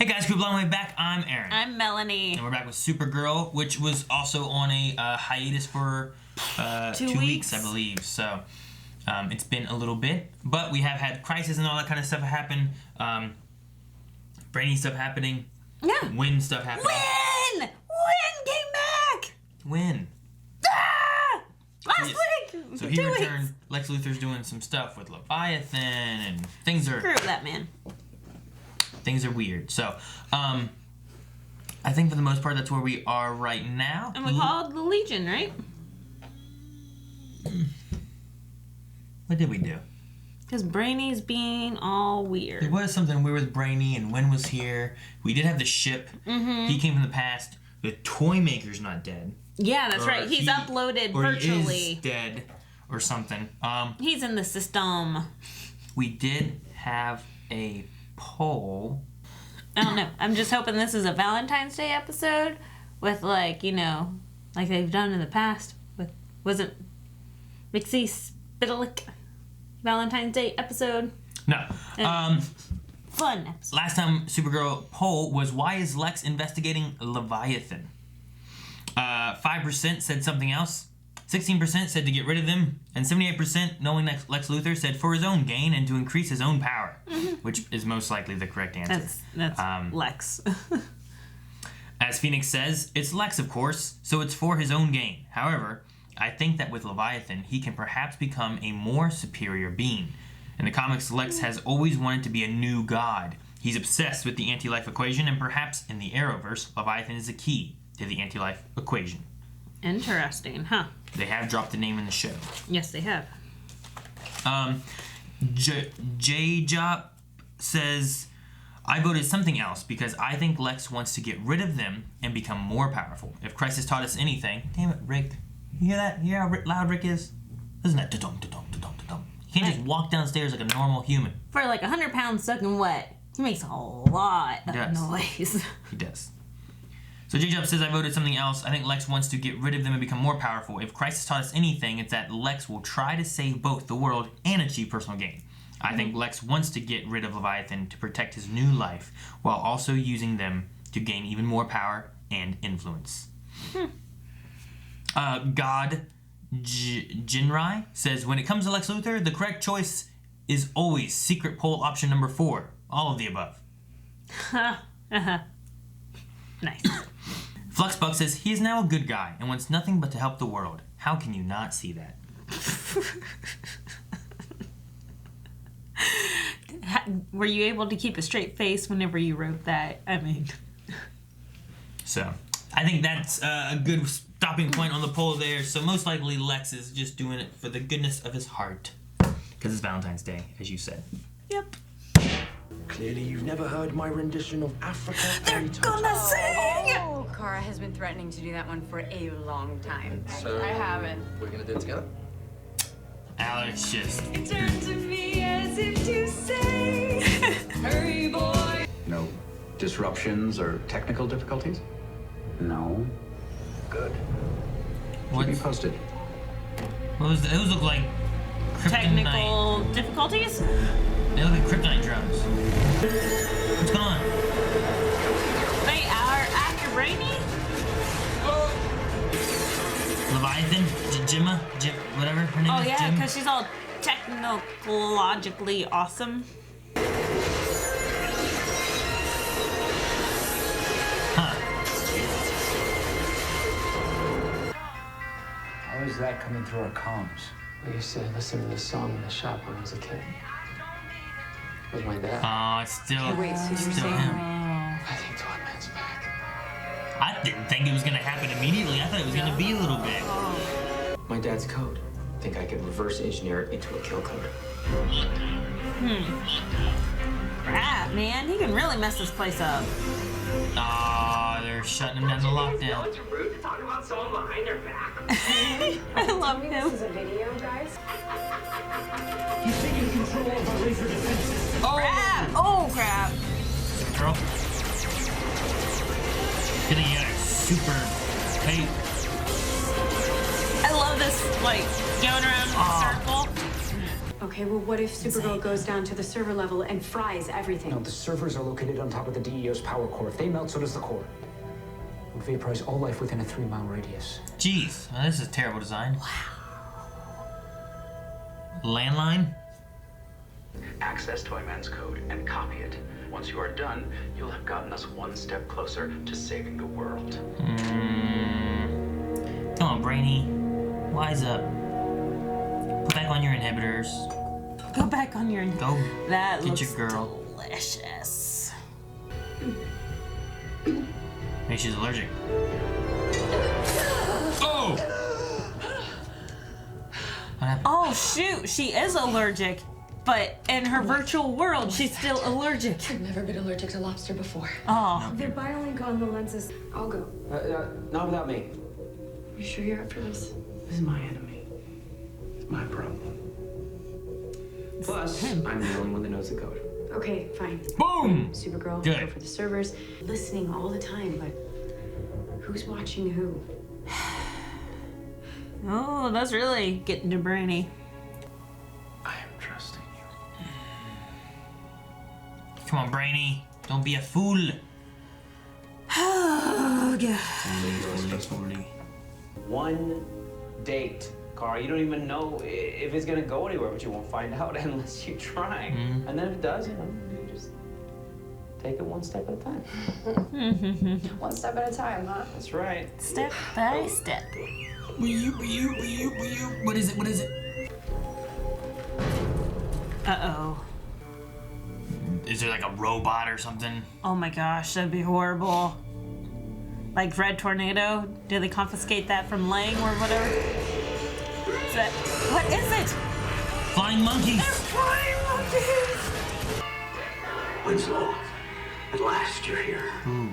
Hey guys, Group Long Way Back. I'm Aaron. I'm Melanie. And we're back with Supergirl, which was also on a hiatus for 2 weeks, I believe. So it's been a little bit, but we have had Crisis and all that kind of stuff happen. Brainy stuff happening. Yeah. Win stuff happening. Win came back. Win. Ah! Last week. So he returned. Lex Luthor's doing some stuff with Leviathan, and things are. Screw that man. Things are weird. So, I think for the most part, that's where we are right now. And we called the Legion, right? What did we do? Because Brainy's being all weird. There was something weird with Brainy, and Wynn was here. We did have the ship. Mm-hmm. He came from the past. The toy maker's not dead. Yeah, that's right. He's uploaded virtually. He is dead or something. He's in the system. We did have a poll. I don't know. I'm just hoping this is a Valentine's Day episode with, like, you know, like they've done in the past with, wasn't Mixie Spitalik Valentine's Day episode? No. Fun episode. Last time Supergirl poll was, why is Lex investigating Leviathan? 5% said something else. 16% said to get rid of them, and 78%, knowing Lex Luthor, said for his own gain and to increase his own power, which is most likely the correct answer. That's Lex. As Phoenix says, it's Lex, of course, so it's for his own gain. However, I think that with Leviathan, he can perhaps become a more superior being. In the comics, Lex has always wanted to be a new god. He's obsessed with the anti-life equation, and perhaps in the Arrowverse, Leviathan is the key to the anti-life equation. Interesting, huh? They have dropped the name in the show. Yes, they have. J-Jop says, I voted something else because I think Lex wants to get rid of them and become more powerful. If Crisis taught us anything... Damn it, Rick. You hear that? You hear how loud Rick is? Isn't that da-dum, da-dum, da-dum, da-dum? You can't just walk downstairs like a normal human. For like 100 pounds soaking wet, he makes a lot of noise. He does. So J-Jump says, I voted something else. I think Lex wants to get rid of them and become more powerful. If Crisis taught us anything, it's that Lex will try to save both the world and achieve personal gain. I think Lex wants to get rid of Leviathan to protect his new life, while also using them to gain even more power and influence. God Jinrai says, when it comes to Lex Luthor, the correct choice is always secret poll option number 4. All of the above. Nice. Fluxbuck says, he is now a good guy and wants nothing but to help the world. How can you not see that? Were you able to keep a straight face whenever you wrote that? I mean... So, I think that's a good stopping point on the poll there. So most likely Lex is just doing it for the goodness of his heart. Because it's Valentine's Day, as you said. Yep. Clearly you've never heard my rendition of Africa. They're gonna sing! Oh, Kara has been threatening to do that one for a long time. So, I haven't. We're gonna do it together? Alex just... Turn to me as if to say, hurry boy. No disruptions or technical difficulties? No. Good. Keep me posted. Those look like kryptonite. Technical difficulties? They look like kryptonite drones. What's going on? Wait, after Brainy? Leviathan? Jimma? Whatever her name is? Oh yeah, Jim? because she's all technologically awesome. Huh. How is that coming through our comms? I used to listen to this song in the shop when I was a kid. It was my dad. Oh, it's still, Wait, so you're still saying- him. I think Toyman's back. I didn't think it was going to happen immediately. I thought it was going to be a little bit. My dad's code. I think I could reverse engineer it into a kill code. Crap, man. He can really mess this place up. Aw, they're shutting him down to lockdown. It's rude to talk about someone behind their back. I love him. This is a video, guys. Oh, crap. Oh, crap. Girl. Getting you got a super cape. I love this, like, going around in a circle. Okay, well, what if Supergirl goes down to the server level and fries everything? No, the servers are located on top of the DEO's power core. If they melt, so does the core. It would vaporize all life within a 3-mile radius. Jeez, well, this is terrible design. Wow. Landline? Access Toyman's code and copy it. Once you are done, you'll have gotten us one step closer to saving the world. Come on, Brainy. Wise up. Put back on your inhibitors. Go back on your... Go that get looks your girl. delicious. Maybe she's allergic. Oh! What happened? Oh, shoot. She is allergic. But in her virtual world, she's still allergic. I've never been allergic to lobster before. Oh. They're biolink on the lenses. I'll go. Not without me. You sure you're up for this? This is my enemy. It's my problem. Plus, I'm the only one that knows the code. Okay, fine. Boom! Supergirl, Good. go for the servers. Listening all the time, but who's watching who? Oh, that's really getting to Brainy. I am trusting you. Come on, Brainy. Don't be a fool. Oh, God. One date, Carl. You don't even know if it's gonna go anywhere, but you won't find out unless you try. And then if it does, you just take it one step at a time. One step at a time, huh? That's right. Step by step. What is it? What is it? Uh-oh. Is there like a robot or something? Oh my gosh, that'd be horrible. Like Red Tornado? Do they confiscate that from Lang or whatever? Is that... What is it? Flying monkeys! They're flying monkeys! Winslow, at last you're here. Ooh.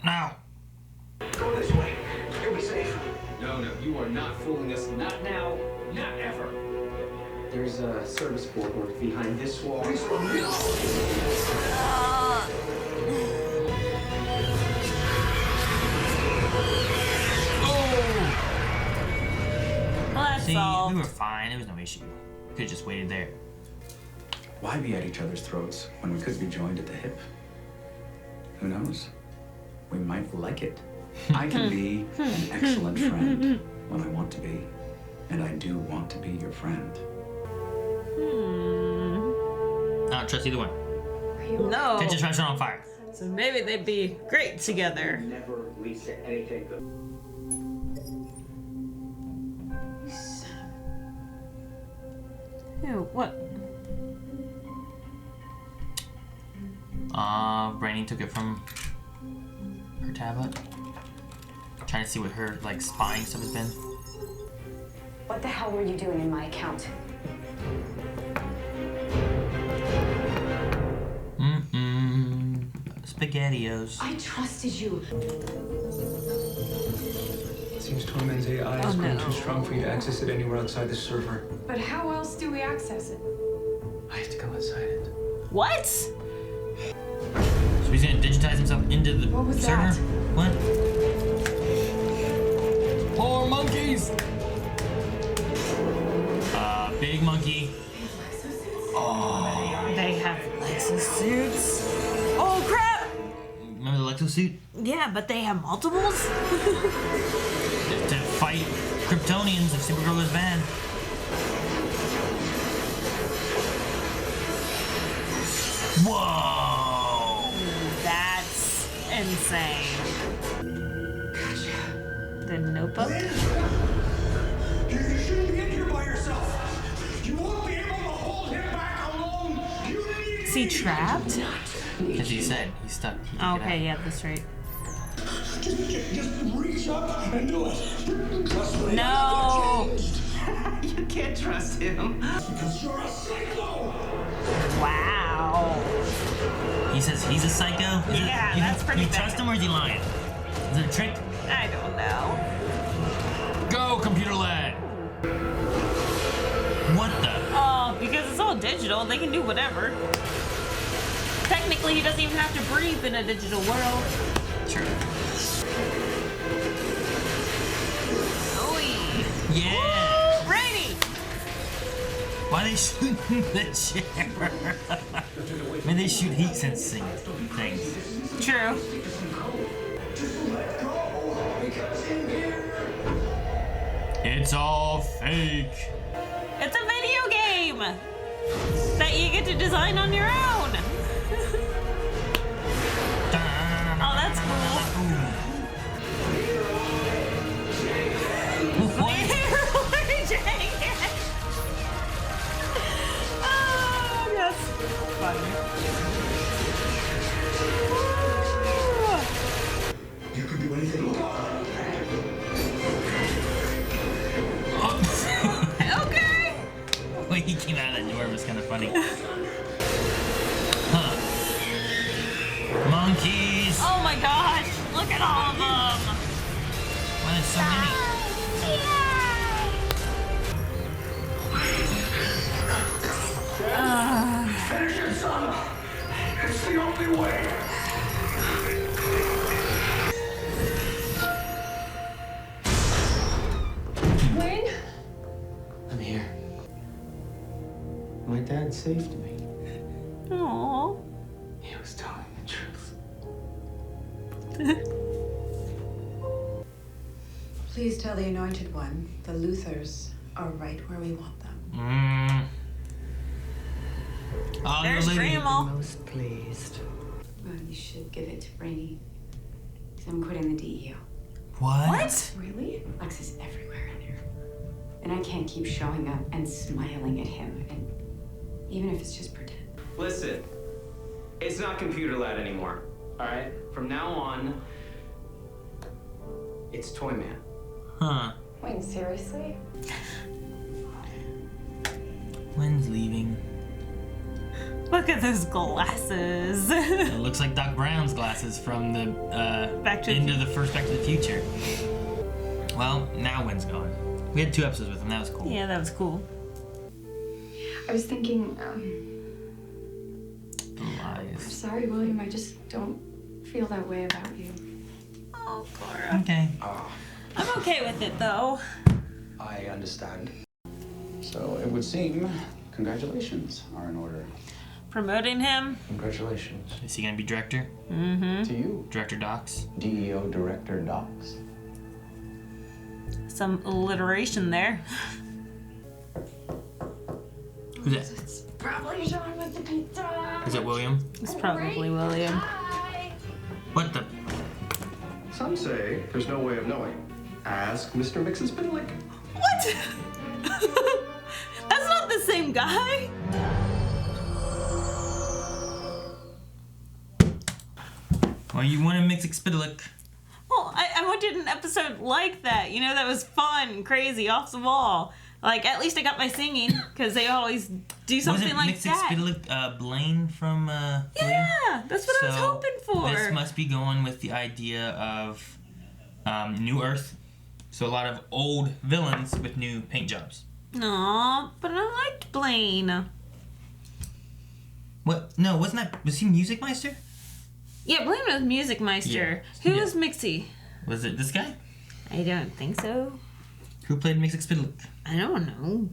No. Go this way. You'll be safe. No, you are not fooling us. Not now, not ever. There's a service board behind this wall. Well, that's See, solved. we were fine. There was no issue. We could've just waited there. Why be at each other's throats when we could be joined at the hip? Who knows? We might like it. I can be an excellent friend when I want to be. And I do want to be your friend. I don't trust either one. No. Catch this restaurant on fire. So maybe they'd be great together. Never leads to anything good. Ew, what? Brainy took it from her tablet. Trying to see what her, like, spying stuff has been. What the hell were you doing in my account? Spaghettios. I trusted you. Seems Toyman's AI is going too strong for you to access it anywhere outside the server. But how else do we access it? I have to go inside it. What? So he's gonna digitize himself into the What was server? that? What? More monkeys! Big monkey. Oh. They have exosuits. Oh crap! Remember the Lexo suit? Yeah, but they have multiples? To fight Kryptonians if Supergirl is bad. Whoa! That's insane. The Notebook? You shouldn't be in here by yourself. You won't be able to hold him back alone. You need Is he trapped? As he said, he's stuck. He can't get Okay, out. yeah, that's right. Just reach up and do it. Trust me. No! You can't trust him. Because you're a psycho. Wow. He says he's a psycho? Yeah, that's pretty You bad. trust him or is he lying? Is it a trick? I don't know. Go, computer lad! What the? Oh, because it's all digital, they can do whatever. Technically, he doesn't even have to breathe in a digital world. True. Oy. Yeah! Brady! Why they shooting the chair? Maybe they shoot heat sensing things. True. It's all fake. It's a video game that you get to design on your own. Oh, that's cool. Leroy Jenkins. Oh, yes. Funny. You can do anything. Look out! Okay. The way he came out of that door was kind of funny. Huh. Monkeys! Oh my gosh. Look at all of them. Why there's so many? Finish it, son! It's the only way! Wayne? I'm here. My dad saved me. Aww. He was telling the truth. Please tell the Anointed One the Luthers are right where we want them. Oh, There's your lady. Grandma. Most pleased. Well, you should give it to Brainy. Because I'm quitting the DEO. What? Really? Lex is everywhere in there. And I can't keep showing up and smiling at him. And even if it's just pretend. Listen, it's not computer lad anymore. All right? From now on, it's Toy Man. Huh. Wayne, seriously? When's leaving? Look at those glasses. It looks like Doc Brown's glasses from the Back to the end of the first Back to the Future. Well, now When's gone. We had 2 episodes with him. That was cool. Yeah, that was cool. I was thinking, The lies. sorry, William, I just don't feel that way about you. Oh, Cora. Okay. I'm okay with it, though. I understand. So it would seem congratulations are in order. Promoting him. Congratulations. Is he gonna be director? To you, Director Docs? DEO Director Docs. Some alliteration there. Who's that? It's probably Sean with the pizza. Is it William? It's probably William. Hi. What the? Some say there's no way of knowing. Ask Mr. Mix's Spitlick. What? That's not the same guy. Well, you want to mix Expidilic. Well, I wanted an episode like that. You know, that was fun, crazy, off the wall. Like, at least I got my singing, because they always do something Wasn't like Mix that. Expidilic Blaine from William? Yeah, that's what I was So, hoping for. This must be going with the idea of New Earth. So a lot of old villains with new paint jobs. Aw, but I liked Blaine. What? No, wasn't that... Was he Music Meister? Yeah, Blaine was Music Meister. Yeah. Who Yeah. was Mixie? Was it this guy? I don't think so. Who played Mix Expidilic? I don't know.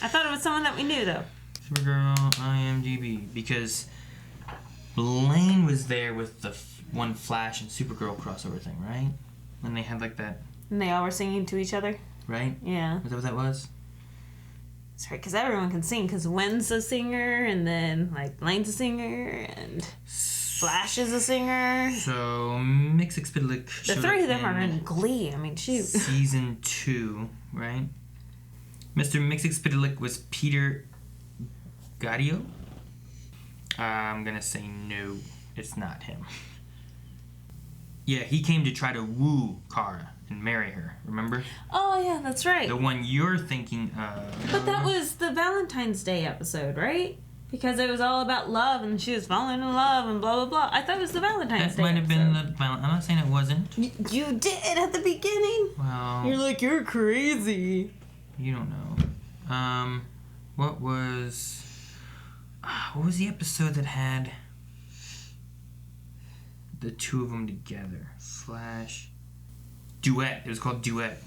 I thought it was someone that we knew, though. Supergirl, IMDb. Because Blaine was there with the one Flash and Supergirl crossover thing, right? When they had like that, And they all were singing to each other. right? Yeah. Was that what that was? Sorry, because everyone can sing. Because Wen's a singer, and then, like, Blaine's a singer, and Flash is a singer. So, Mix Expidilic. The three of them are in Glee. I mean, shoot. Season 2, right? Mr. Mix Expidilic was Peter Gadio. I'm gonna say no, it's not him. Yeah, he came to try to woo Kara and marry her, remember? Oh, yeah, that's right. The one you're thinking of. But that was the Valentine's Day episode, right? Because it was all about love, and she was falling in love, and blah, blah, blah. I thought it was the Valentine's That Day might have been episode. the. I'm not saying it wasn't. You did at the beginning. Well, You're like, you're crazy. you don't know. What was the episode that had the two of them together? Slash duet. It was called Duet.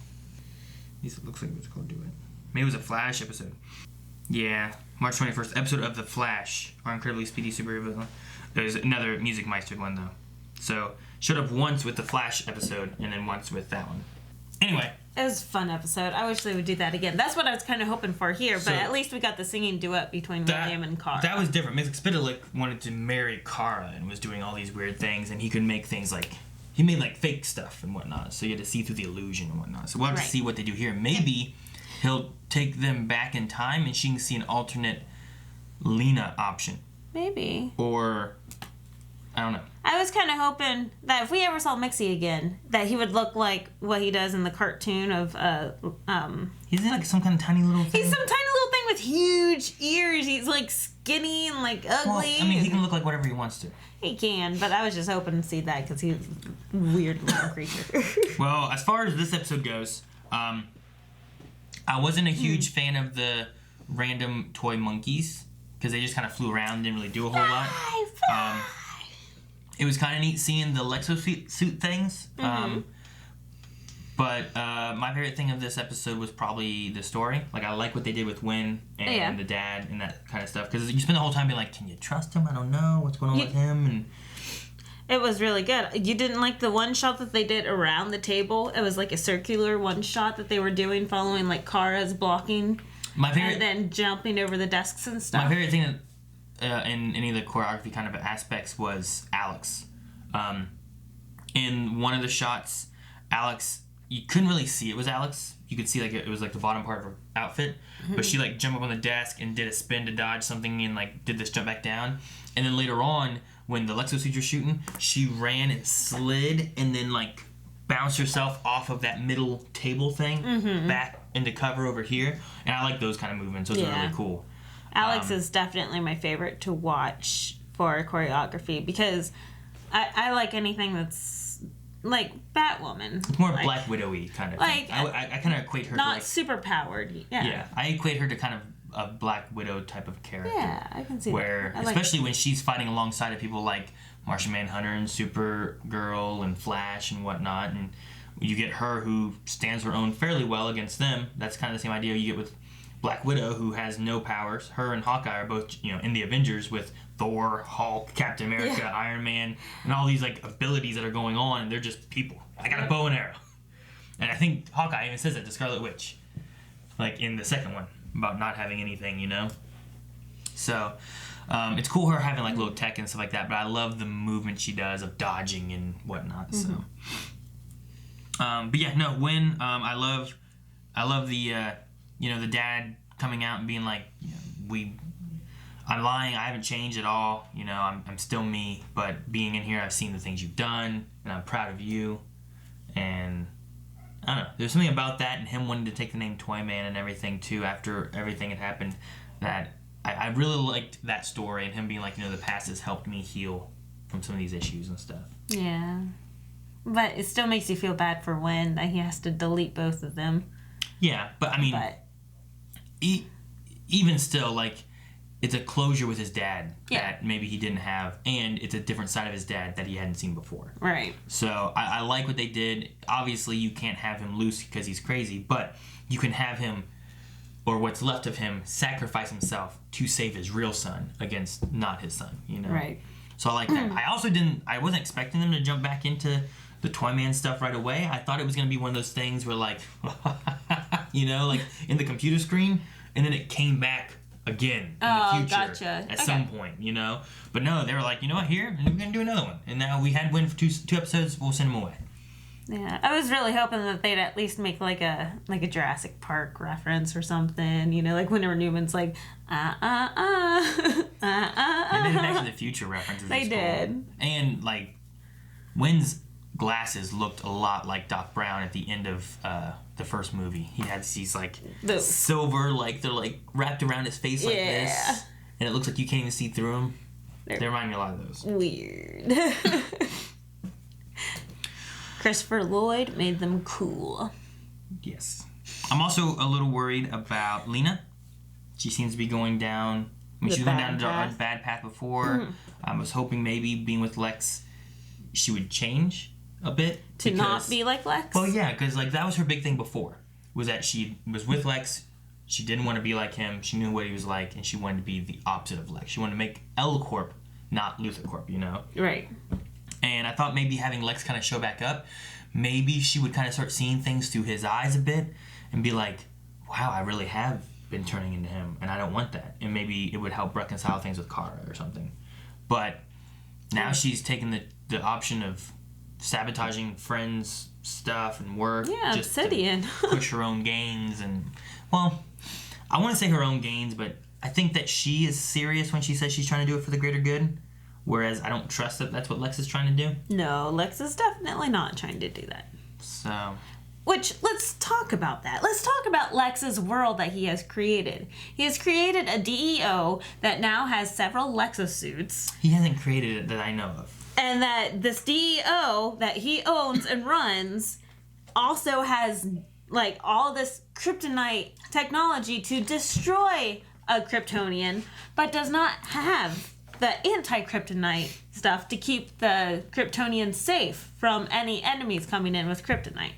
least it looks like it was called Do It. Maybe it was a Flash episode. Yeah, March 21st, episode of The Flash, our incredibly speedy superhero villain. There's another Music Meister one, though. So, showed up once with the Flash episode, and then once with that one. Anyway. It was a fun episode. I wish they would do that again. That's what I was kind of hoping for here, but at least we got the singing duet between William and Kara. That was different. Mr. Spitalik wanted to marry Kara and was doing all these weird things, and he could make things like... He made, like, fake stuff and whatnot, so you had to see through the illusion and whatnot. So we'll have to see what they do here. Maybe he'll take them back in time, and she can see an alternate Lena option. Maybe. Or... I don't know. I was kind of hoping that if we ever saw Mixie again, that he would look like what he does in the cartoon of, He's like some kind of tiny little thing. He's some tiny little thing with huge ears. He's like skinny and like ugly. Well, I mean, he can look like whatever he wants to. He can, but I was just hoping to see that because he's a weird little creature. Well, as far as this episode goes, I wasn't a huge fan of the random toy monkeys because they just kind of flew around, didn't really do a whole lot. It was kind of neat seeing the Lexo suit things. But my favorite thing of this episode was probably the story. Like, I like what they did with Wynn and the dad and that kind of stuff. Because you spend the whole time being like, can you trust him? I don't know. What's going on with him? And it was really good. You didn't like the one shot that they did around the table? It was like a circular one shot that they were doing following like Kara's blocking. And then jumping over the desks and stuff. My favorite thing in any of the choreography kind of aspects was Alex. In one of the shots, Alex, you couldn't really see it was Alex. You could see like it was like the bottom part of her outfit, but she like jumped up on the desk and did a spin to dodge something and like did this jump back down. And then later on, when the Lexo suits were shooting, she ran and slid and then like bounced herself off of that middle table thing back into cover over here. And I like those kind of movements. Those are really cool. Alex is definitely my favorite to watch for choreography because I like anything that's like Batwoman. It's more like, Black Widow-y kind of like, thing. I kind of equate her not to like... super powered. Yeah, I equate her to kind of a Black Widow type of character. Yeah, I can see where, that. Especially when she's fighting alongside of people like Martian Manhunter and Supergirl and Flash and whatnot. And you get her who stands her own fairly well against them. That's kind of the same idea you get with Black Widow, who has no powers. Her and Hawkeye are both, in the Avengers with Thor, Hulk, Captain America, Iron Man, and all these like abilities that are going on, and they're just people. I got a bow and arrow. And I think Hawkeye even says that to Scarlet Witch, like in the second one, about not having anything, So, it's cool her having like little tech and stuff like that, but I love the movement she does of dodging and whatnot. So, but yeah, no, Wynn, I love the the dad coming out and being like, I'm lying, I haven't changed at all, I'm still me, but being in here, I've seen the things you've done, and I'm proud of you, and I don't know, there's something about that, and him wanting to take the name Toyman and everything, too, after everything had happened, that I really liked that story, and him being like, the past has helped me heal from some of these issues and stuff. Yeah. But it still makes you feel bad for Wynn that he has to delete both of them. Yeah, but I mean, even still, like, it's a closure with his dad that maybe he didn't have, and it's a different side of his dad that he hadn't seen before. Right. So I like what they did. Obviously, you can't have him loose because he's crazy, but you can have him, or what's left of him, sacrifice himself to save his real son against not his son, Right. So I like that. I wasn't expecting them to jump back into the Toyman stuff right away. I thought it was going to be one of those things where like, like in the computer screen, and then it came back again in the future at some point, But no, they were like, you know what, here, and we're going to do another one. And now we had Wynn for two episodes, we'll send him away. Yeah, I was really hoping that they'd at least make like a Jurassic Park reference or something, like whenever Newman's like, They made an Back to the Future references. They did. And like, Wynn's glasses looked a lot like Doc Brown at the end of the first movie. He had these like silver, like they're like wrapped around his face like this, and it looks like you can't even see through them. They remind me a lot of those. Weird. Christopher Lloyd made them cool. Yes. I'm also a little worried about Lena. She seems to be going down. She went down a bad path before. I was hoping maybe being with Lex, she would change a bit to not be like Lex. Well, yeah, because like that was her big thing before. was that she was with Lex. She didn't want to be like him. She knew what he was like, and she wanted to be the opposite of Lex. She wanted to make L-Corp, not Luthor Corp, you know? Right. And I thought maybe having Lex kind of show back up, maybe she would kind of start seeing things through his eyes a bit and be like, wow, I really have been turning into him, and I don't want that. And maybe it would help reconcile things with Kara or something. But now she's taken the option of sabotaging friends' stuff and work. Yeah, just Obsidian. to push her own gains. And, well, I want to say her own gains, but I think that she is serious when she says she's trying to do it for the greater good. Whereas I don't trust that that's what Lex is trying to do. No, Lex is definitely not trying to do that. So... Which, let's talk about that. Let's talk about Lex's world that he has created. He has created a DEO that now has several Lexus suits. He hasn't created it that I know of. And that this DEO that he owns and runs also has, like, all this kryptonite technology to destroy a Kryptonian, but does not have the anti-kryptonite stuff to keep the Kryptonians safe from any enemies coming in with kryptonite.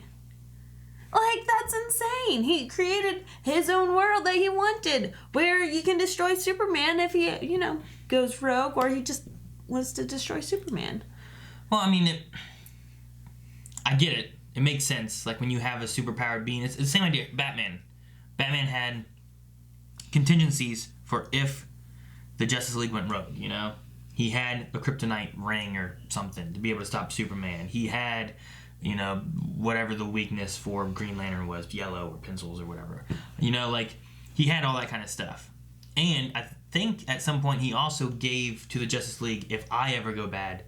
Like, that's insane. He created his own world that he wanted, where you can destroy Superman if he, you know, goes rogue, or he just wants to destroy Superman. Well, I mean, I get it. It makes sense. Like, when you have a superpowered being, it's the same idea. Batman had contingencies for if the Justice League went rogue, you know? He had a kryptonite ring or something to be able to stop Superman. He had... you know, whatever the weakness for Green Lantern was, yellow or pencils or whatever. You know, like, he had all that kind of stuff. And I think at some point he also gave to the Justice League, if I ever go bad,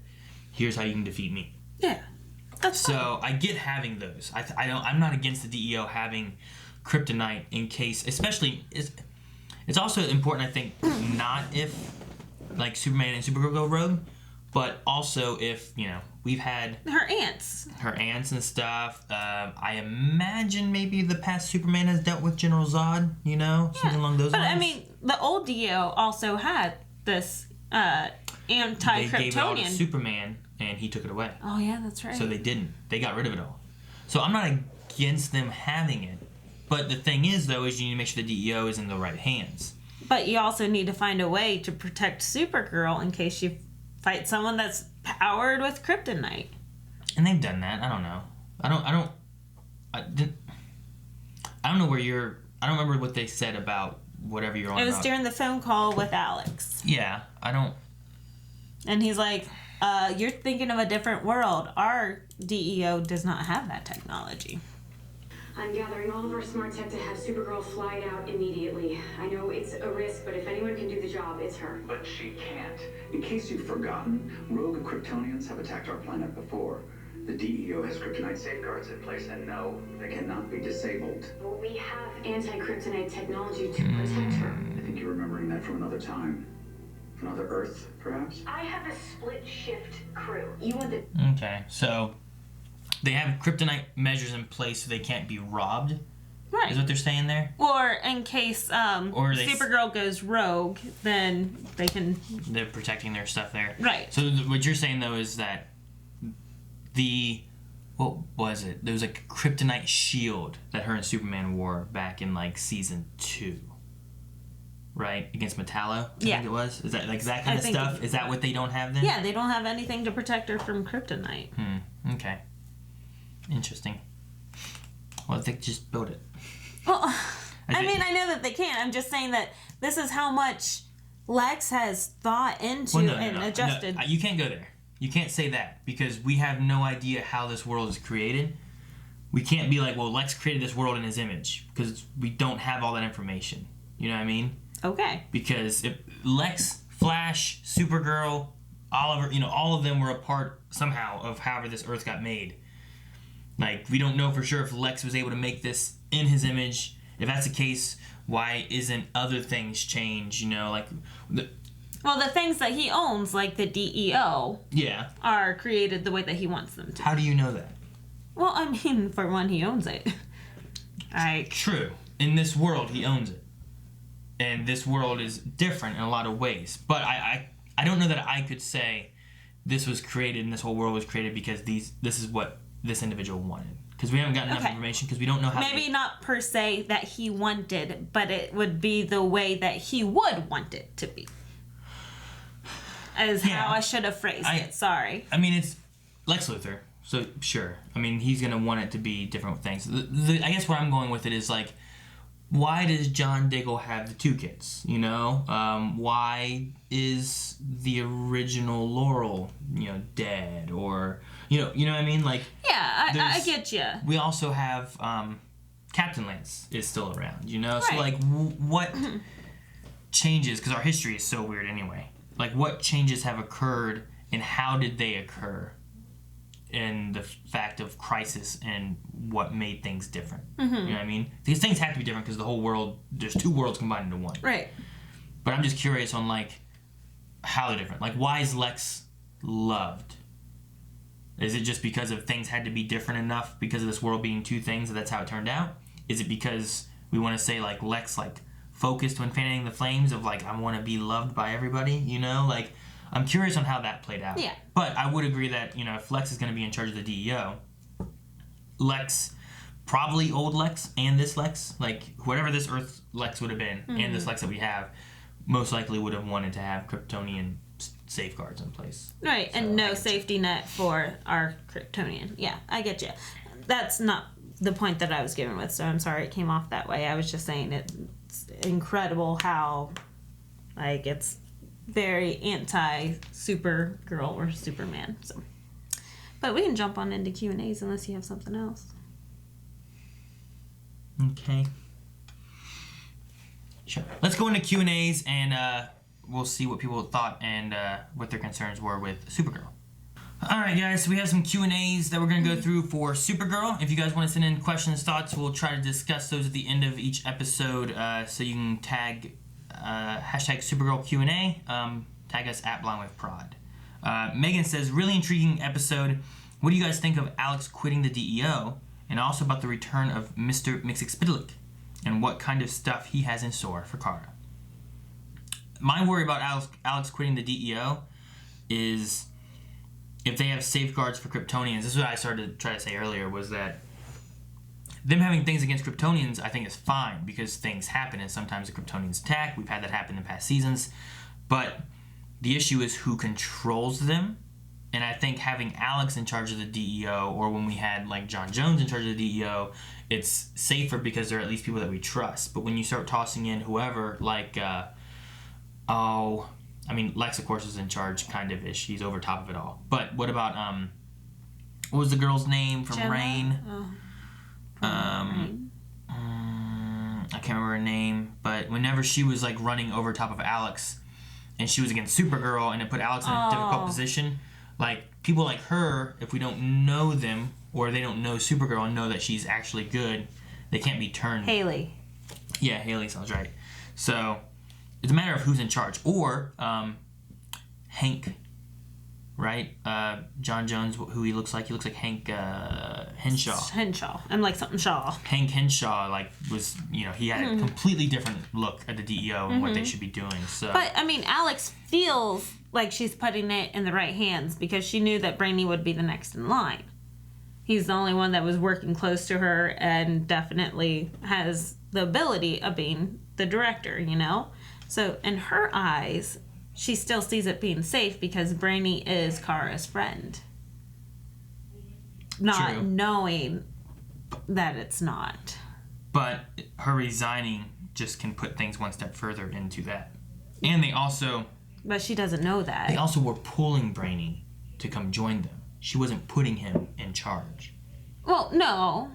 here's how you can defeat me. Yeah. That's so fine. I get having those. I'm not against the DEO having kryptonite in case, especially, it's also important, I think, not if, like, Superman and Supergirl go rogue, but also if, you know, we've had... Her aunts and stuff. I imagine maybe the past Superman has dealt with General Zod, you know? Yeah. Something along those lines. But, I mean, the old DEO also had this anti-Kryptonian... They gave it all to Superman, and he took it away. Oh, yeah, that's right. So they didn't. They got rid of it all. So I'm not against them having it. But the thing is, though, is you need to make sure the DEO is in the right hands. But you also need to find a way to protect Supergirl in case you fight someone that's powered with kryptonite. And they've done that. I don't know. I don't know where you're... I don't remember what they said about whatever you're on about. It was during the phone call with Alex. Yeah, I don't... And he's like, you're thinking of a different world. Our DEO does not have that technology. I'm gathering all of our smart tech to have Supergirl fly it out immediately. I know it's a risk, but if anyone can do the job, it's her. But she can't. In case you've forgotten, rogue Kryptonians have attacked our planet before. The DEO has kryptonite safeguards in place, and no, they cannot be disabled. Well, we have anti-kryptonite technology to protect her. I think you're remembering that from another time. Another Earth, perhaps? I have a split-shift crew. You want the... Okay, so... They have kryptonite measures in place so they can't be robbed. Right. Is what they're saying there? Or in case Supergirl goes rogue, then they can... They're protecting their stuff there. Right. So what you're saying, though, is that what was it? There was like a kryptonite shield that her and Superman wore back in, like, season 2. Right? Against Metallo, I think it was? Is that like that kind of stuff? Is that what they don't have then? Yeah, they don't have anything to protect her from kryptonite. Okay. Interesting. Well, they just built it. Well, I mean, I know that they can. I'm just saying that this is how much Lex has thought into and adjusted. No, you can't go there. You can't say that because we have no idea how this world is created. We can't be like, well, Lex created this world in his image because we don't have all that information. You know what I mean? Okay. Because if Lex, Flash, Supergirl, Oliver, you know, all of them were a part somehow of however this Earth got made. Like, we don't know for sure if Lex was able to make this in his image. If that's the case, why isn't other things change, you know, like... Well, the things that he owns, like the DEO, are created the way that he wants them to. How do you know that? Well, I mean, for one, he owns it. True. In this world, he owns it. And this world is different in a lot of ways. But I don't know that I could say this was created and this whole world was created because this is what this individual wanted. because we haven't gotten enough information because we don't know how. Maybe not per se that he wanted, but it would be the way that he would want it to be. Is how I should have phrased it. Sorry. I mean, it's Lex Luthor, so sure. I mean, he's gonna want it to be different things. I guess where I'm going with it is like, why does John Diggle have the 2 kids? You know, why is the original Laurel, dead? Or you know what I mean? Like, yeah, I get you. We also have Captain Lance is still around. You know, right. So like, what changes? Because our history is so weird anyway. Like, what changes have occurred, and how did they occur? In the fact of crisis and what made things different. You know what I mean? These things have to be different because the whole world, there's 2 worlds combined into one. Right. But I'm just curious on, like, how they're different. Like, why is Lex loved? Is it just because of things had to be different enough because of this world being 2 things and that's how it turned out? Is it because we want to say, like, Lex, like, focused when fanning the flames of, like, I want to be loved by everybody, you know? Like, I'm curious on how that played out. Yeah. But I would agree that, if Lex is going to be in charge of the DEO, Lex, probably old Lex and this Lex, like whatever this Earth Lex would have been, and this Lex that we have, most likely would have wanted to have Kryptonian safeguards in place. Right, so, and no safety net for our Kryptonian. Yeah, I get you. That's not the point that I was giving with, so I'm sorry it came off that way. I was just saying it's incredible how, like, it's very anti-Supergirl or Superman. So, but we can jump on into Q&As unless you have something else. Okay. Sure. Let's go into Q&As and we'll see what people thought and what their concerns were with Supergirl. All right, guys. So we have some Q&As that we're going to go through for Supergirl. If you guys want to send in questions, thoughts, we'll try to discuss those at the end of each episode. So you can tag hashtag Supergirl Q&A, tag us at BlindWaveProd. Megan says, really intriguing episode. What do you guys think of Alex quitting the DEO, and also about the return of Mr. Mxyzptlk, and what kind of stuff he has in store for Kara? My worry about Alex quitting the DEO is if they have safeguards for Kryptonians. This is what I started to try to say earlier, was that them having things against Kryptonians, I think, is fine because things happen and sometimes the Kryptonians attack. We've had that happen in past seasons. But the issue is who controls them. And I think having Alex in charge of the DEO, or when we had, like, John Jones in charge of the DEO, it's safer because they're at least people that we trust. But when you start tossing in whoever, like, Lex, of course, is in charge, kind of ish. He's over top of it all. But what about, what was the girl's name from Gemma? Rain? Oh. I can't remember her name, but whenever she was like running over top of Alex and she was against Supergirl and it put Alex in a difficult position, like people like her, if we don't know them or they don't know Supergirl and know that she's actually good, they can't be turned. Haley. Yeah, Haley sounds right. So it's a matter of who's in charge. Or Hank, right? John Jones, who he looks like Hank Henshaw. Henshaw. I'm like something Shaw. Hank Henshaw, like, was, he had a completely different look at the DEO and what they should be doing. So, but, Alex feels like she's putting it in the right hands because she knew that Brainy would be the next in line. He's the only one that was working close to her and definitely has the ability of being the director, So, in her eyes, she still sees it being safe because Brainy is Kara's friend. Not True. knowing that it's not. But her resigning just can put things one step further into that. And they also... But she doesn't know that. They also were pulling Brainy to come join them. She wasn't putting him in charge. Well, no.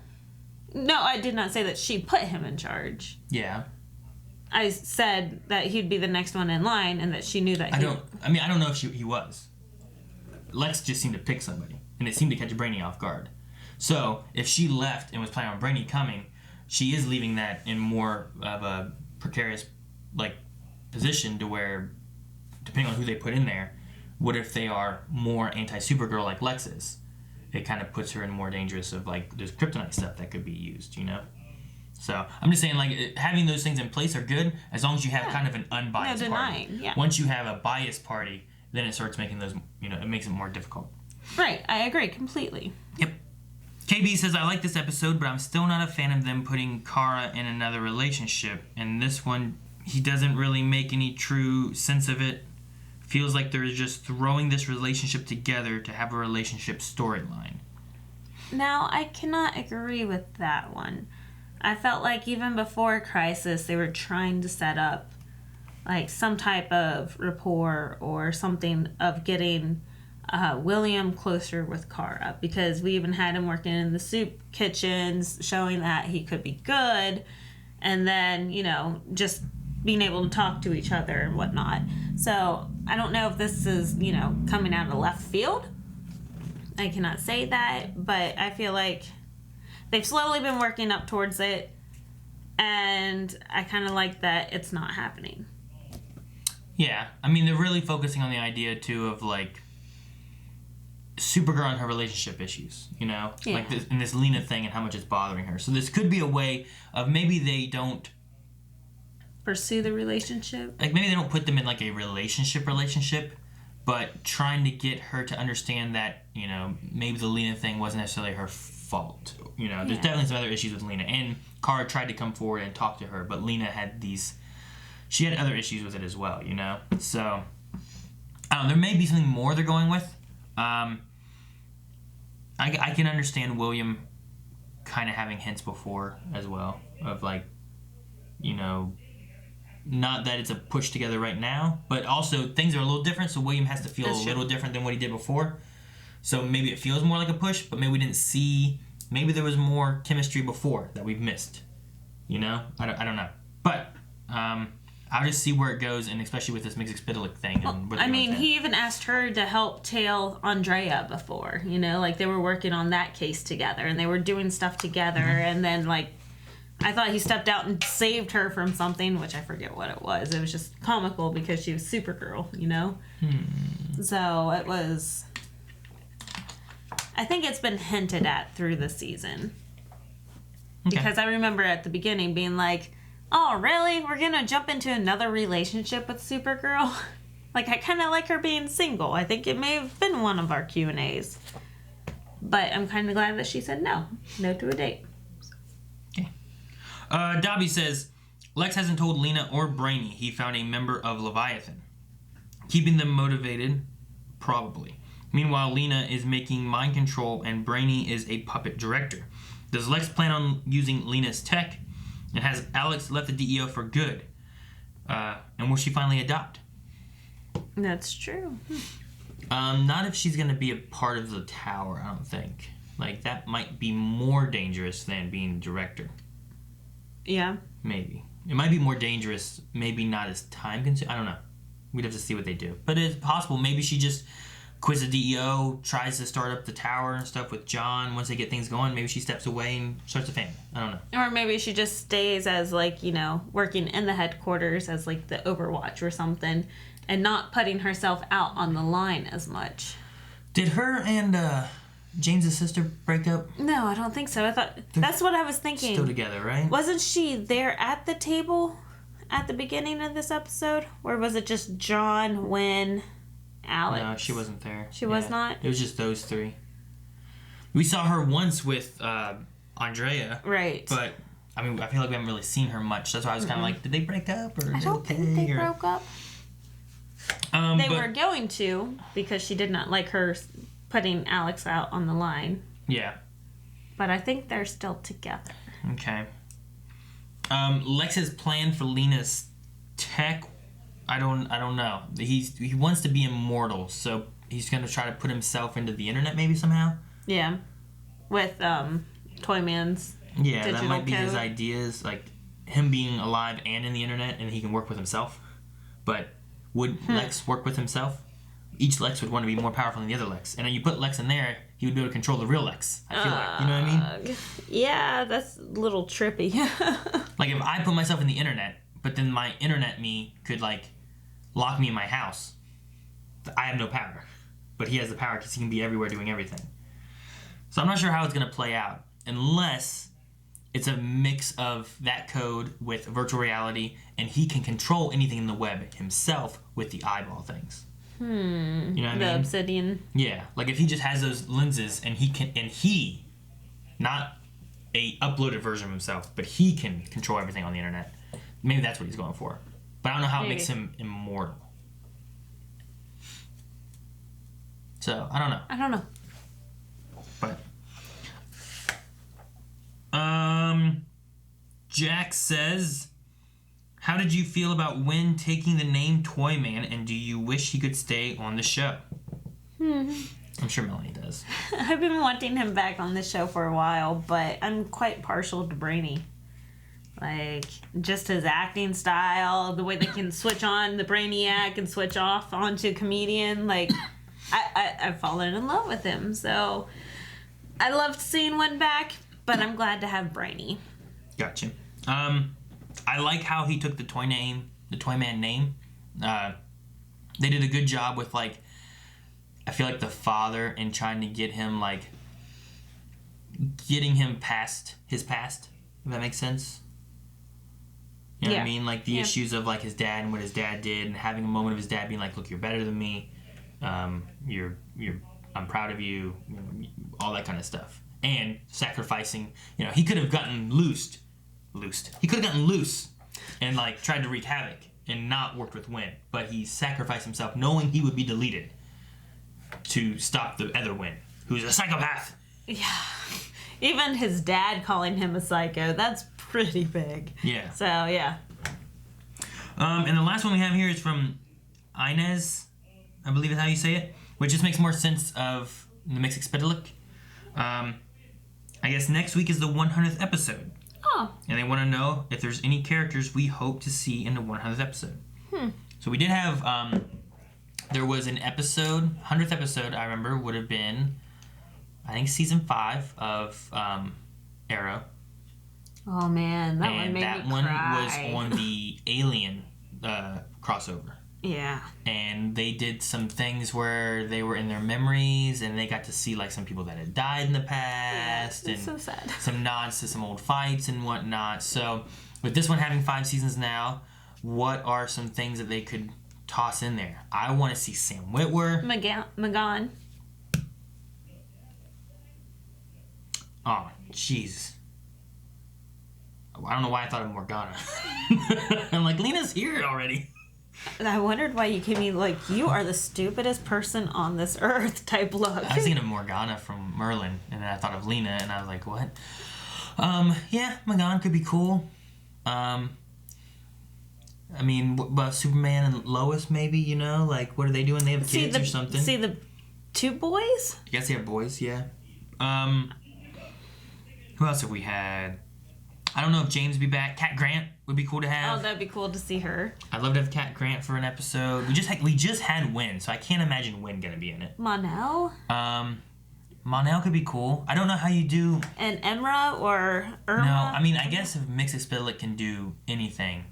No, I did not say that she put him in charge. Yeah. I said that he'd be the next one in line and that she knew that I don't know if he was. Lex just seemed to pick somebody, and it seemed to catch Brainy off guard. So, if she left and was planning on Brainy coming, she is leaving that in more of a precarious, like, position to where, depending on who they put in there, what if they are more anti-Supergirl like Lex is? It kind of puts her in more dangerous of, like, there's kryptonite stuff that could be used, So, I'm just saying, like, having those things in place are good as long as you have kind of an unbiased party. Yeah. Once you have a biased party, then it starts making those, it makes it more difficult. Right, I agree completely. Yep. KB says, I like this episode, but I'm still not a fan of them putting Kara in another relationship. And this one, he doesn't really make any true sense of it. Feels like they're just throwing this relationship together to have a relationship storyline. Now, I cannot agree with that one. I felt like even before Crisis, they were trying to set up like some type of rapport or something of getting William closer with Kara, because we even had him working in the soup kitchens, showing that he could be good, and then, you know, just being able to talk to each other and whatnot. So I don't know if this is, you know, coming out of left field. I cannot say that, but I feel like they've slowly been working up towards it, and I kind of like that it's not happening. Yeah, I mean, they're really focusing on the idea, too, of, like, Supergirl and her relationship issues, you know? Yeah. Like, and this Lena thing and how much it's bothering her. So this could be a way of maybe they don't... Pursue the relationship? Like, maybe they don't put them in, like, a relationship, but trying to get her to understand that, you know, maybe the Lena thing wasn't necessarily her fault. You know, there's definitely some other issues with Lena. And Kara tried to come forward and talk to her, but Lena had these... She had other issues with it as well, you know? So, I don't know, there may be something more they're going with. I can understand William kind of having hints before as well of, like, you know, not that it's a push together right now, but also things are a little different, so William has to feel a little different than what he did before. So maybe it feels more like a push, but maybe we didn't see, maybe there was more chemistry before that we've missed, you know? I don't know. But, I'll just see where it goes, and especially with this Mixed-Spitalik thing. And I mean, he even asked her to help tail Andrea before, you know, like they were working on that case together, and they were doing stuff together, and then, like, I thought he stepped out and saved her from something, which I forget what it was. It was just comical because she was Supergirl, you know? So it was... I think it's been hinted at through the season. Okay. Because I remember at the beginning being like, oh, really? We're going to jump into another relationship with Supergirl? Like, I kind of like her being single. I think it may have been one of our Q&As. But I'm kind of glad that she said no. No to a date. Okay. Dobby says, Lex hasn't told Lena or Brainy he found a member of Leviathan. Keeping them motivated? Probably. Meanwhile, Lena is making mind control and Brainy is a puppet director. Does Lex plan on using Lena's tech? And has Alex left the DEO for good? And will she finally adopt? That's true. Not if she's going to be a part of the tower, I don't think. Like, that might be more dangerous than being director. Yeah. Maybe. It might be more dangerous, maybe not as time-consuming. I don't know. We'd have to see what they do. But it's possible. Maybe she just quits the DEO, tries to start up the tower and stuff with John. Once they get things going, maybe she steps away and starts a family. I don't know. Or maybe she just stays as, like, you know, working in the headquarters as, like, the Overwatch or something, and not putting herself out on the line as much. Did her and James' sister break up? No, I don't think so. I thought that's what I was thinking. Still together, right? Wasn't she there at the table at the beginning of this episode? Or was it just John, Wynn, Alex? No, she wasn't there. She was not? It was just those three. We saw her once with Andrea. Right. But, I mean, I feel like we haven't really seen her much. That's why I was kind of like, did they break up? Or I don't think they broke up. They were going to, because she did not like her putting Alex out on the line. Yeah. But I think they're still together. Okay. Lex's plan for Lena's tech, I don't know. He wants to be immortal, so he's going to try to put himself into the internet maybe somehow. Yeah. With Toyman's digital that might be code. his ideas, like him being alive and in the internet, and he can work with himself. But would Lex work with himself? Each Lex would want to be more powerful than the other Lex. And then you put Lex in there, he would be able to control the real Lex. I feel like. You know what I mean? Yeah, that's a little trippy. Like, if I put myself in the internet, but then my internet me could, like, lock me in my house, I have no power. But he has the power because he can be everywhere doing everything. So I'm not sure how it's going to play out. Unless it's a mix of that code with virtual reality, and he can control anything in the web himself with the eyeball things. You know what I mean? The obsidian. Yeah, like if he just has those lenses and he Not a uploaded version of himself, but he can control everything on the internet. Maybe that's what he's going for. But I don't know how it makes him immortal. So, I don't know. But Jack says, how did you feel about Wynn taking the name Toyman, and do you wish he could stay on the show? I'm sure Melanie does. I've been wanting him back on the show for a while, but I'm quite partial to Brainy. Like, just his acting style, the way they can switch on the Brainiac and switch off onto comedian. Like, I've fallen in love with him. So, I loved seeing one back, but I'm glad to have Brainy. Gotcha. I like how he took the Toyman name. They did a good job with, like, I feel like the father and trying to get him, like, getting him past his past, if that makes sense. You know what I mean? Like, the issues of, like, his dad and what his dad did, and having a moment of his dad being like, look, you're better than me. I'm proud of you. All that kind of stuff. And sacrificing, he could have gotten loosed. He could have gotten loose and, like, tried to wreak havoc and not worked with Wynn. But he sacrificed himself knowing he would be deleted to stop the other Wynn, who's a psychopath. Yeah. Even his dad calling him a psycho, that's pretty big. Yeah. So, yeah. And the last one we have here is from Inez, I believe is how you say it, which just makes more sense of the Mixed-Expedalic. I guess next week is the 100th episode. Oh. And they want to know if there's any characters we hope to see in the 100th episode. So we did have, there was an episode, 100th episode, I remember, would have been, I think, season 5 of Arrow. Oh, man, that one made me cry. And that one was on the Alien crossover. Yeah. And they did some things where they were in their memories, and they got to see, like, some people that had died in the past. Yeah, it's so sad. Some nods to some old fights and whatnot. So, with this one having 5 seasons now, what are some things that they could toss in there? I want to see Sam Witwer. Magan. Oh, jeez. I don't know why I thought of Morgana. I'm like, Lena's here already. I wondered why you gave me, like, you are the stupidest person on this earth type look. I was thinking of Morgana from Merlin, and then I thought of Lena, and I was like, what? Yeah, Magan could be cool. I mean, but Superman and Lois, maybe, like, what are they doing? They have kids or something? See the 2 boys? I guess they have boys, yeah. Who else have we had? I don't know if James would be back. Cat Grant would be cool to have. Oh, that'd be cool to see her. I'd love to have Cat Grant for an episode. We just had Wynn, so I can't imagine Wynn gonna be in it. Monel? Monel could be cool. I don't know how you do... And Emra or Irma? No, I mean, I guess if Mixed-Expedalic can do anything.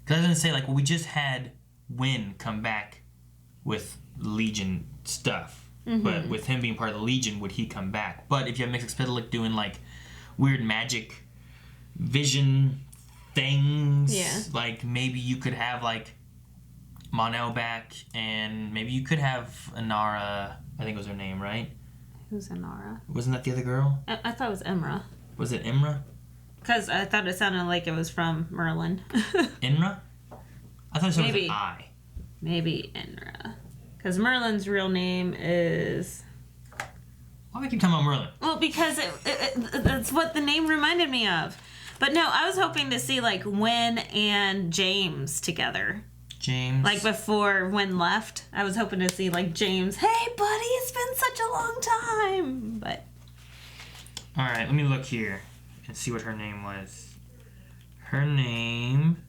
Because I was gonna say, like, well, we just had Wynn come back with Legion stuff. Mm-hmm. But with him being part of the Legion, would he come back? But if you have Mixed-Expedalic doing, like, weird magic vision things, like, maybe you could have, like, Monel back, and maybe you could have Inara. I think was her name, right? Who's Inara? Wasn't that the other girl? I thought it was Emra. Was it Imra? Because I thought it sounded like it was from Merlin. Inra? I thought it was an I. Maybe Inra. Because Merlin's real name is... Why do I keep talking about Merlin? Well, because that's what the name reminded me of. But no, I was hoping to see, like, Wynn and James together. James? Like, before Wynn left, I was hoping to see, like, James, hey, buddy, it's been such a long time. But... Alright, let me look here and see what her name was. Her name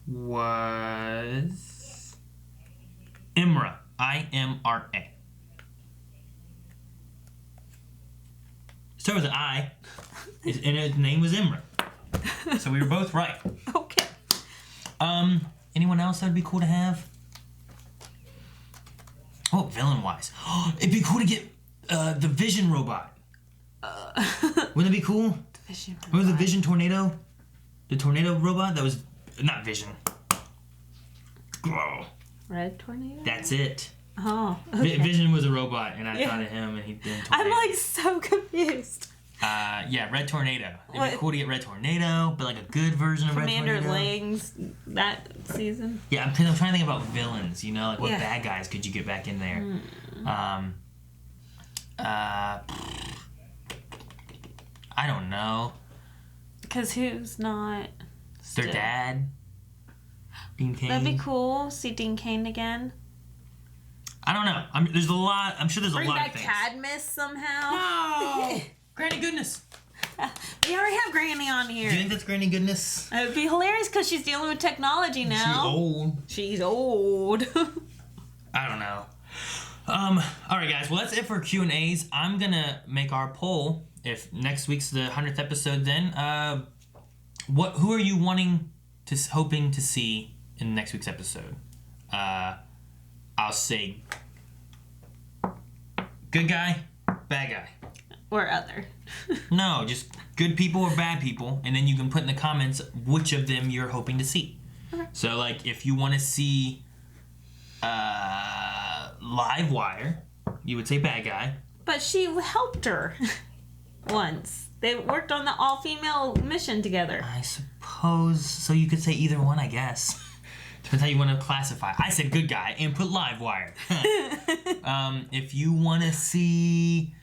was... Imra. I-M-R-A. Started with an I, and his name was Imra. So we were both right. Okay. Anyone else that would be cool to have? Oh, villain-wise. It'd be cool to get the Vision robot. Wouldn't that be cool? The Vision robot. Remember the Vision tornado? The tornado robot? That was... Not Vision. Oh. Red Tornado? That's it. Oh, okay. Vision was a robot, and I thought of him, and he did. I'm, like, so confused. Yeah, Red Tornado. It'd be What? cool to get Red Tornado, but like a good version of Commander Red Tornado. Lang's that season. Yeah, I'm trying to think about villains, you know? Like, what Yeah. bad guys could you get back in there? I don't know. Because who's not? Their still- dad? Dean Cain? That'd be cool. See Dean Cain again. I don't know. There's a lot. I'm sure there's Bring a lot back of things. Cadmus somehow. No! Granny Goodness. We already have Granny on here. Do you think that's Granny Goodness? It would be hilarious because she's dealing with technology now. She's old. She's old. I don't know. All right, guys. Well, that's it for Q&As. I'm gonna make our poll. If next week's the 100th episode, then who are you hoping to see in next week's episode? I'll say good guy, bad guy. Or other. No, just good people or bad people, and then you can put in the comments which of them you're hoping to see. Okay. So, like, if you want to see Live Wire, you would say bad guy. But she helped her once. They worked on the all-female mission together. I suppose, so you could say either one, I guess. Depends how you want to classify. I said good guy and put Live Wire. If you want to see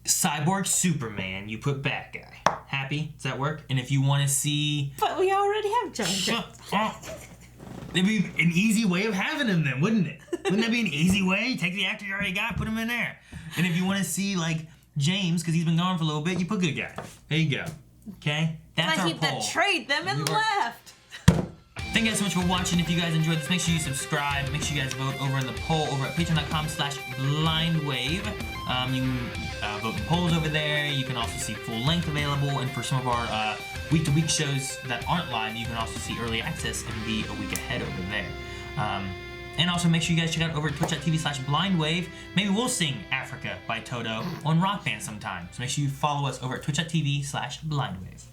Cyborg Superman, you put bad guy. Happy? Does that work? And if you want to see... But we already have Junkie. Shut up. It'd be an easy way of having him then, wouldn't it? Wouldn't that be an easy way? Take the actor you already got, put him in there. And if you want to see, like, James, because he's been gone for a little bit, you put good guy. There you go. Okay? That's our Like he poll. betrayed them and left. Thank you guys so much for watching. If you guys enjoyed this, make sure you subscribe. Make sure you guys vote over in the poll over at patreon.com/blindwave. You can vote in polls over there. You can also see full length available. And for some of our week-to-week shows that aren't live, you can also see early access and be a week ahead over there. And also make sure you guys check out over at twitch.tv/blindwave. Maybe we'll sing Africa by Toto on Rock Band sometime. So make sure you follow us over at twitch.tv/blindwave.